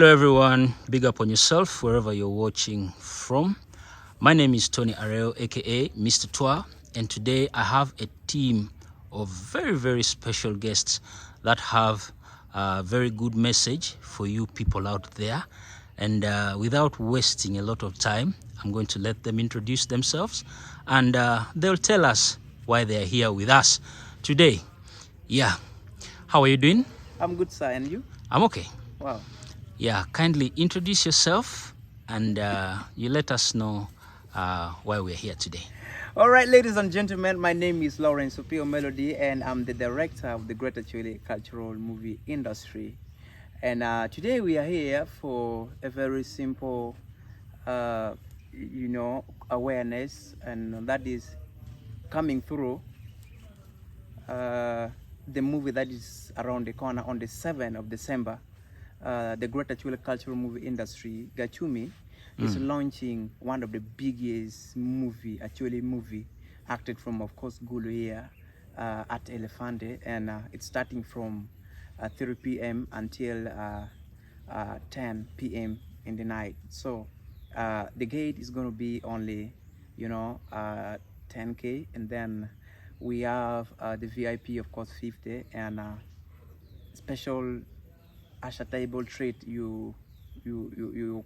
Hello everyone, big up on yourself wherever you're watching from. My name is Tony Areo, aka Mr. Twa, and today I have a team of very special guests that have a very good message for you people out there. And without wasting a lot of time, I'm going to let them introduce themselves, and they'll tell us why they're here with us today. Yeah, how are you doing? I'm good, sir. And you? I'm okay. Wow. Yeah, kindly introduce yourself and you let us know why we're here today. All right, ladies and gentlemen, my name is Lawrence Supio Melody, and I'm the director of the Greater Acholi cultural movie industry. And today we are here for a very simple, awareness, and that is coming through the movie that is around the corner on the 7th of December. The Greater Acholi cultural movie industry, Gachumi, is launching one of the biggest Acholi movie, acted from, of course, Gulu here at Elefante, and it's starting from 3 p.m. until 10 p.m. in the night. So the gate is going to be only, 10K, and then we have the VIP, of course, 50, and special Asha table treat. You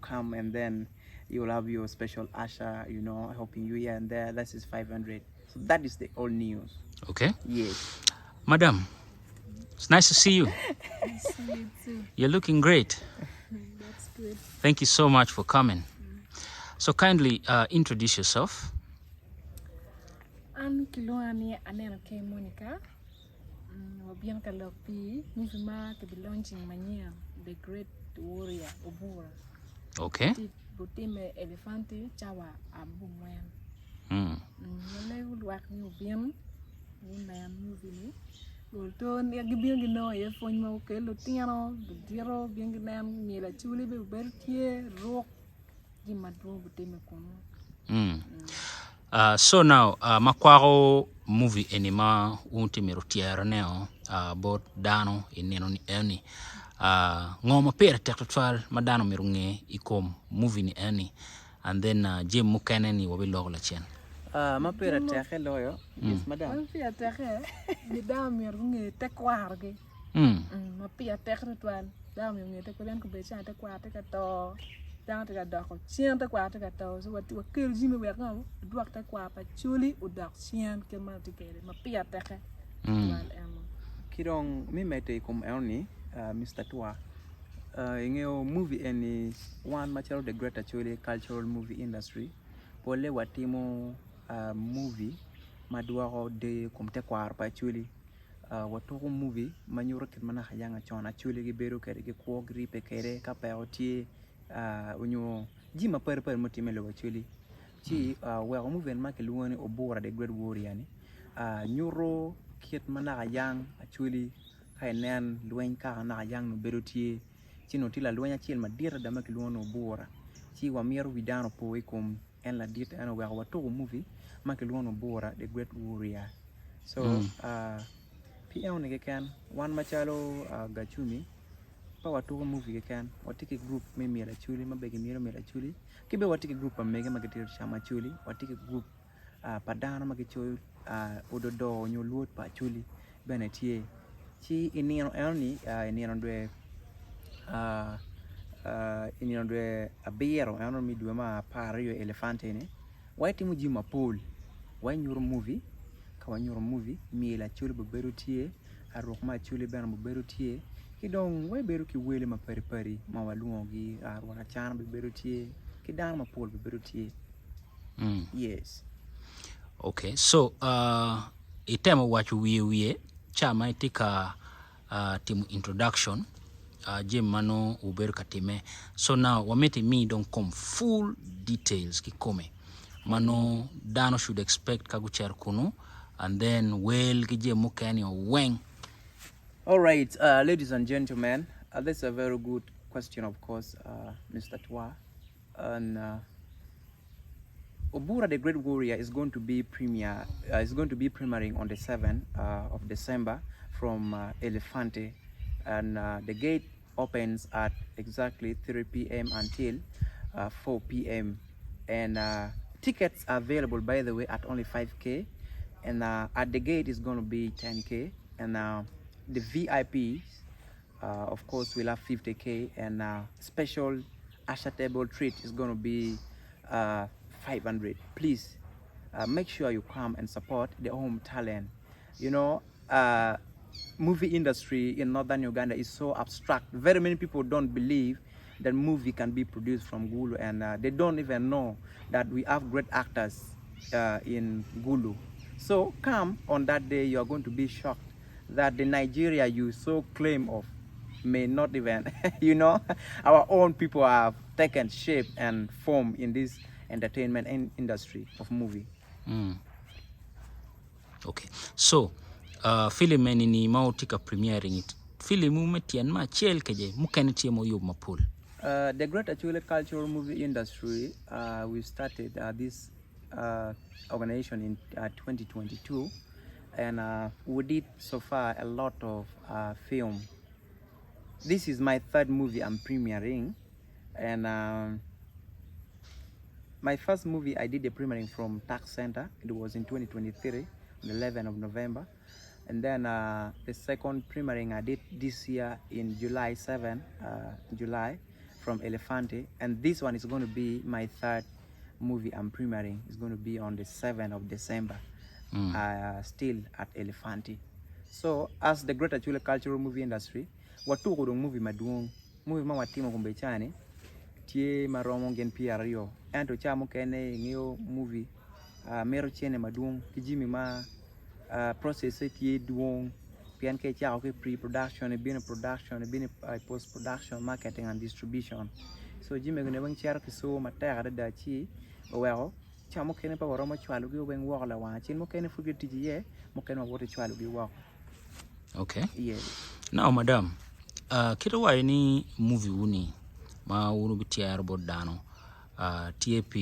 come, and then you'll have your special Asha, helping you here and there. That is 500. So that is the old news. Okay. Yes. Madam, it's nice to see you. I see you too. You're looking great. That's good. Thank you so much for coming. So kindly introduce yourself. An kiluani anena ke Monica. Wabian kalopi nifima ke be launching mania the great warrior Obura. Okay. Butime elefante chawa abu mwen. Yale ulwak ni ubian ni man movie ni. Ulton ya gibian gino ye fon ma ke lo tiano diro bien gnam ni la chuli be bertie rock di madro butime kono. So now, makwaro movie enima unti merutiera neo bot dano ineno ni eni ngoma pera tektotual madano merunge ikom movie ni eni, and then jem mukene ni wabilog la chen. Mapera tehe loyo. Yes, madam. Mapia tehe ni dam merunge tekwarge. Mapia tektotual dam merunge tekwarge ko becha tekwarte kato. Down to the dock, Sian the quarter at those what to kill Jimmy were gone, dropped the quap at Chuli or dark Sian came out together. My pia teche. Kidong me mete kum elni, Mr. Twa. In movie any one much of the Greater Acholi cultural movie industry. Pole watimo movie Madua de Comte Quar by Chuli. What movie Manura Kimana Hayanga Chon, Achuli Giberu Kerry Quog Ripe Kere Capaoti. Unyo jima per motimelo actually chi we moving make luoni Obura the great warrior ni nyuro kit mana yang actually kainan luen ka na yang no berutie chi no tila luenya chiel madira da make luoni Obura chi wa miero vidano po ikum en la dit en we wa to movie make luoni Obura the great warrior. So PM ne kan one machalo Gachumi Pawatu movie can watiki group me mira chuli mabegi mira chuli kibe watiki group mega magatir shama chuli watiki group padana magicho ododo nyoluot pa chuli benetie chi inino elni inino dwe abiro eno mi dwe ma pario elefante ne waiti mujima pool wanyuro movie ka wanyuro movie mila chuli beberutie arok ma chuli bena beberutie Kidong we beru ki wele ma peri ma waluo gi arwana chan be beru tie kidan ma pol be beru tie. Yes. Okay, so itema wachu wie chama itika timu introduction jem mano uberu katime. So now wamete me don't come full details kikome mano dano should expect kaguchar kuno, and then well kije mukani or weng. All right, ladies and gentlemen, that's a very good question, of course, Mr. Twa. And Obura the Great Warrior is going to be premiering on the 7th of December from Elefante, and the gate opens at exactly 3 p.m. until 4 p.m. And tickets are available, by the way, at only 5K. And at the gate is going to be 10K. And the VIPs, of course, will have 50K. And special Asha table treat is going to be 500. Please make sure you come and support the home talent. You know, movie industry in northern Uganda is so abstract. Very many people don't believe that movie can be produced from Gulu, and they don't even know that we have great actors in Gulu. So come on that day, you are going to be shocked that the Nigeria you so claim of may not even, you know, our own people have taken shape and form in this entertainment industry of movie. Okay, so film ni mautika premiering it film umetian ma chel keje mukanitie mo yob mapul. The Great Acholi Cultural Movie Industry, we started this organization in 2022, and we did so far a lot of film. This is my third movie I'm premiering, and my first movie I did the premiering from Tax Center. It was in 2023, on the 11th of November. And then the second premiering I did this year in July 7, July, from Elefante. And this one is going to be my third movie I'm premiering. It's going to be on the 7th of December, still at Elefante. So as the Great Acholi Cultural Movie Industry, watu ko movie maduong, movie ma watimo kumbe chane, tie maromo gen PRO. Ento chamo kene ngio movie mero chene maduong kijimi ma process it duong pian ke chao ke pre-production, been production, been post-production, marketing and distribution. So jime gune bang char kiso matera da chi wero chamo kene pa woro mo chwalu gi bang wo la wa chin mo kene fugi tiji ye mo kene wo chwalu gi wo. Okay. Yes. Now madam, kito wa ni movie uni ma unu bitia robot dano TAP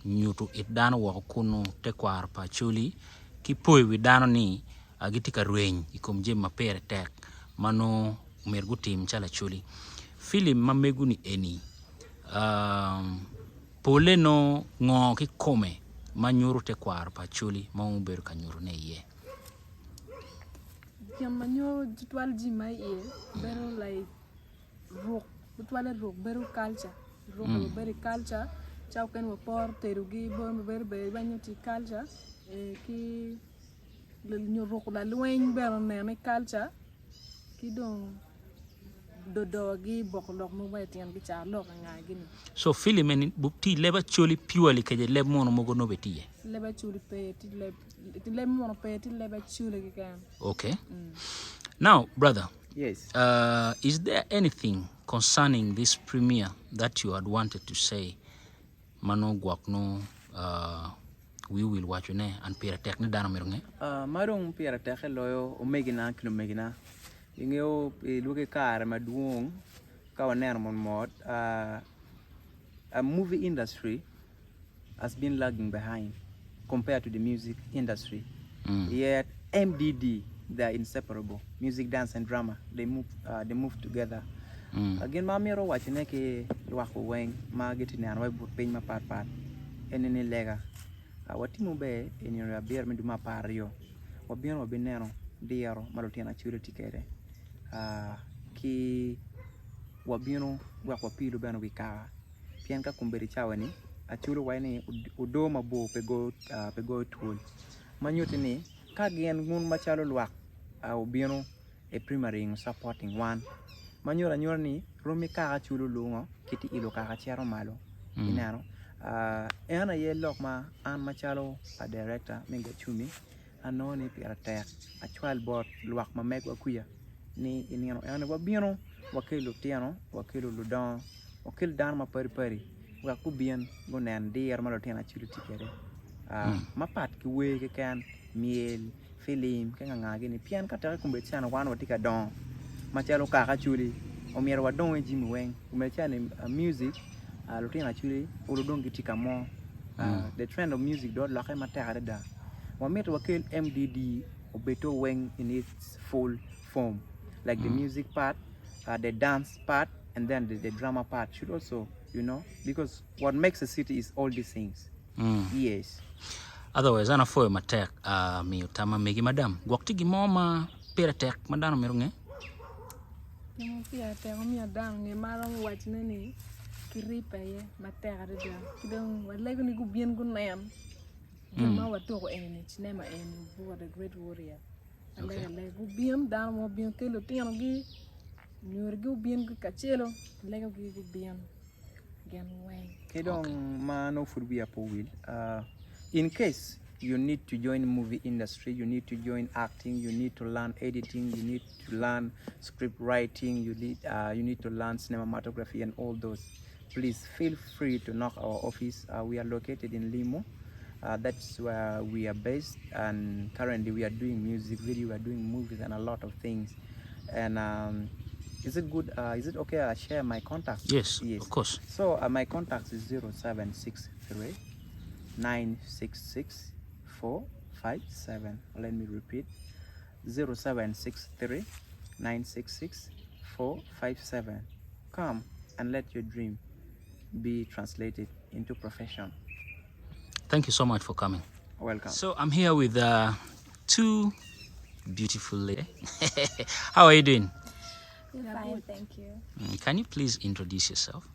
nyutu it dano wa kuno te kwar pa chuli ki poi wi dano ni agitika rueny ikom jem mapere tek mano umergu tim chala chuli film mamegu ni eni pole no ngo ki kome manyuru te kwar pa chuli ma uberu kanyuru ne ye manyo jitwal jima ye beru like rock jitwal rock beru culture rock beru culture chau ken wo por terugi bo beru banyo ti culture ki le nyo rock la lwen beru ne culture ki don do gi bok lok mo wetien gi cha lok nga gini. So film en bupti leba choli purely keje leb mono mogo no betiye leba chuli pe ti leb mono pe ti leba chuli gi kan. Okay. Now brother, Yes. Is there anything concerning this premiere that you had wanted to say mano guakno we will watch you ne and pira tek ne dano mirnge Marong pira tek loyo omegina kilo megina ingeo luge kar maduong ka waner mon mod a movie industry has been lagging behind compared to the music industry. Yet MDD, they are inseparable. Music, dance, and drama, they move together. Again, mamiro watching ke wako weng ma getting an web paying ma part enene lega watimu be in your beer me duma pario wabino binero diaro malotiana chule tikere ki wabino wako pilu bano wika pian ka kumberi chawani achulu waini udo mabo pego tool manyuti ni ka gen ngun machalo luak ubino a primary supporting one manyora nyorni rumi ka achulu lungo kiti ilo ka chero malo inano ena ye lok ma an machalo a director mingo chumi anoni pira tek achwal bot luak ma megwa kuya ni inino ena wabino wakelo tiano wakelo ludon wakil dan ma pari wa kubien gonen dier malo tiana chulu tikere mapat ki we ke kan miel film ke nganga ni pian ka ta kumbe chana wan watika don machalo ka chuli omier wadon e jimi weng umechane music lotina chuli uludon gitika mo the trend of music dot la kema ta da wamit wakil MDD obeto weng in its full form like the music part the dance part, and then the drama part should also, because what makes a city is all these things. Yes. Otherwise, ana foyo matek mi utama megi madam. Gwakti gimoma pira tek madano merunge. Yung pia te ko mi adam ni marong watch na ni kiripa ye matek ada. Kidong wala ko ni gubien ko na yan. Jama wato ko eni cinema eni bu the great warrior. Wala gubien dan mo bien ke lo tiano gi nyur gubien ko kachelo lega gi gubien gen way. Kidong mano furbi apo will. In case you need to join movie industry, you need to join acting, you need to learn editing, you need to learn script writing, you need to learn cinematography and all those. Please feel free to knock our office. We are located in Limo. That's where we are based, and currently we are doing music video, we are doing movies and a lot of things. And is it good? Is it okay I share my contacts? Yes, of course. So my contacts is 0763 966 457. Let me repeat: 0763 966 457. Come and let your dream be translated into profession. Thank you so much for coming. Welcome. So I'm here with two beautiful ladies. How are you doing? Fine, thank you. Can you please introduce yourself?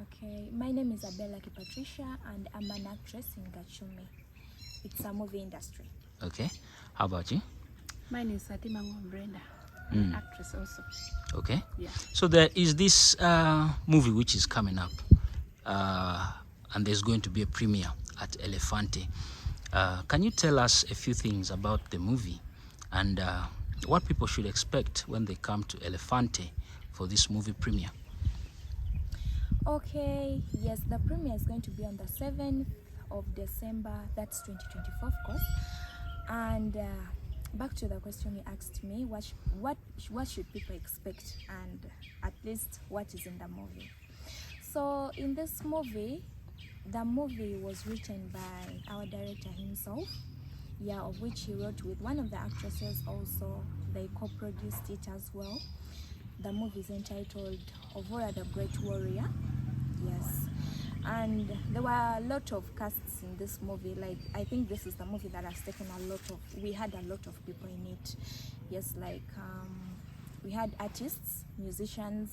Okay, my name is Abella Patricia, and I'm an actress in Gachumi. It's a movie industry. Okay. How about you? My name is Fatima Brenda, actress also. Okay. Yeah. So there is this movie which is coming up, and there's going to be a premiere at Elefante. Can you tell us a few things about the movie and what people should expect when they come to Elefante for this movie premiere? Okay, yes, the premiere is going to be on the 7th of December, that's 2024, of course. And back to the question you asked me, what should people expect, and at least what is in the movie? So in this movie, the movie was written by our director himself, of which he wrote with one of the actresses also. They co-produced it as well. The movie is entitled Ovora the Great Warrior. Yes. And there were a lot of casts in this movie. Like, I think this is the movie that has taken we had a lot of people in it. Yes, like we had artists, musicians,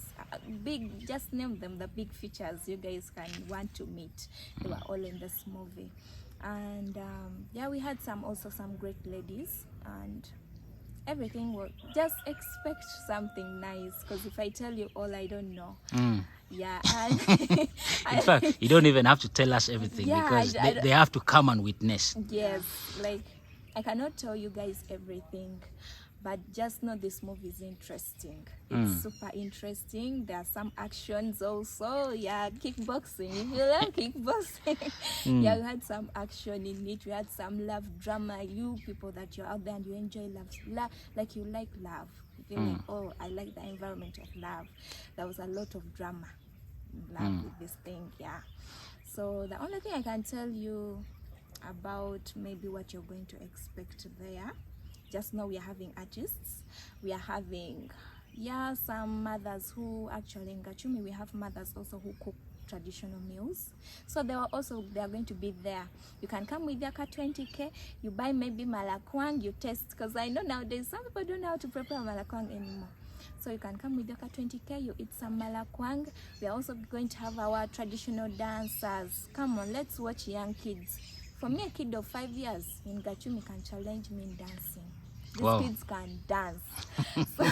big, just name them, the big features you guys can want to meet. They were all in this movie. And we had some great ladies, and everything was, just expect something nice, because if I tell you all, I don't know. Yeah. And in fact, you don't even have to tell us everything, because they have to come and witness. Yes, like I cannot tell you guys everything, but just know this movie is interesting. It's super interesting. There are some actions also. Yeah, kickboxing. If you love kickboxing. Yeah, we had some action in it. We had some love drama. You people that you're out there and you enjoy love, like you like love. You feel like, oh, I like the environment of love. There was a lot of drama, love with this thing. Yeah. So the only thing I can tell you about maybe what you're going to expect there, just know we are having artists, we are having some mothers who actually in Gachumi we have mothers also who cook traditional meals, so they are going to be there. You can come with your car 20k, you buy maybe malakwang, you taste, because I know nowadays some people don't know how to prepare malakwang anymore. So you can come with your car 20k, you eat some malakwang. We are also going to have our traditional dancers. Come on, let's watch young kids. For me, a kid of 5 years in Gachumi can challenge me in dancing. These kids can dance. So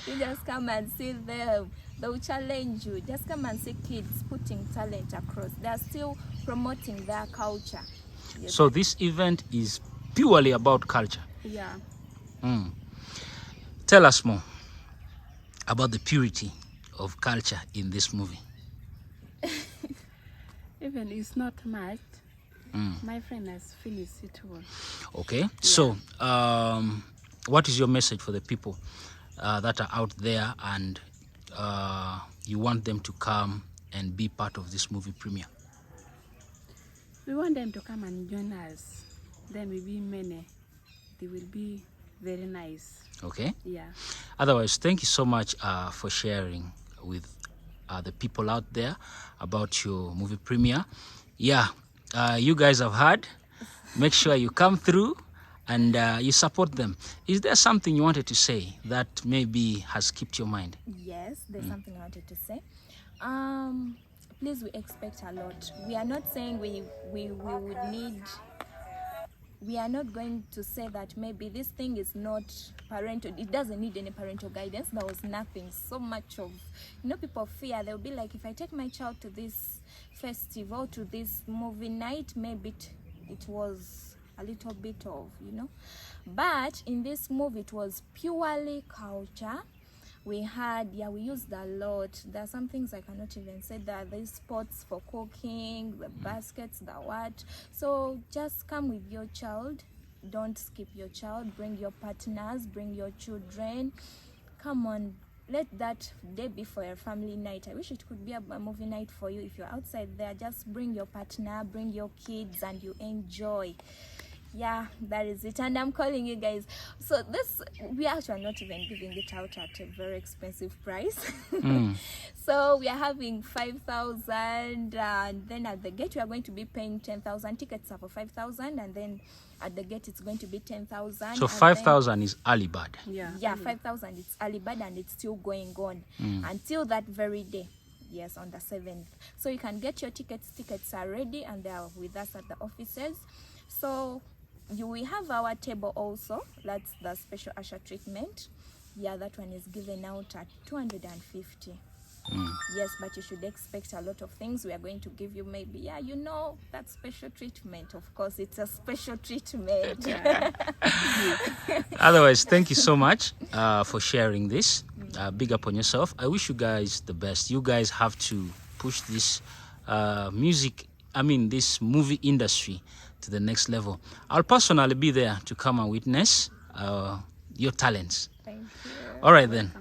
you just come and see them. They will challenge you. Just come and see kids putting talent across. They are still promoting their culture. Yes. So this event is purely about culture. Yeah. Tell us more about the purity of culture in this movie. Even it's not much. My friend has finished it all. Okay. Yeah. So what is your message for the people that are out there and you want them to come and be part of this movie premiere? We want them to come and join us. Then will be many. There will be very nice. Okay. Yeah. Otherwise, thank you so much for sharing with the people out there about your movie premiere. Yeah, you guys have heard. Make sure you come through and you support them. Is there something you wanted to say that maybe has kept your mind? Yes, there's something I wanted to say. Please, we expect a lot. We are not saying we would need. We are not going to say that maybe this thing is not parental. It doesn't need any parental guidance. There was nothing. So much of, people fear. They'll be like, if I take my child to this festival, to this movie night, maybe it was a little bit of, But in this movie, it was purely culture. We used a lot. There are some things I cannot even say. There are these pots for cooking, the baskets, the what. So just come with your child. Don't skip your child. Bring your partners, bring your children. Come on, let that day be for a family night. I wish it could be a movie night for you. If you're outside there, just bring your partner, bring your kids, and you enjoy. Yeah, that is it. And I'm calling you guys. So we actually are not even giving it out at a very expensive price. So we are having 5,000, and then at the gate we are going to be paying 10,000. Tickets are for 5,000, and then at the gate it's going to be 10,000. So 5,000 is early bird. Yeah, 5,000 is early bird, and it's still going on until that very day. Yes, on the 7th. So you can get your tickets. Tickets are ready, and they are with us at the offices. So we have our table also. That's the special usher treatment. Yeah, that one is given out at 250. Yes, but you should expect a lot of things. We are going to give you maybe, that special treatment. Of course, it's a special treatment. Otherwise, thank you so much for sharing this. Big up on yourself. I wish you guys the best. You guys have to push this this movie industry to the next level. I'll personally be there to come and witness your talents. Thank you. All right then.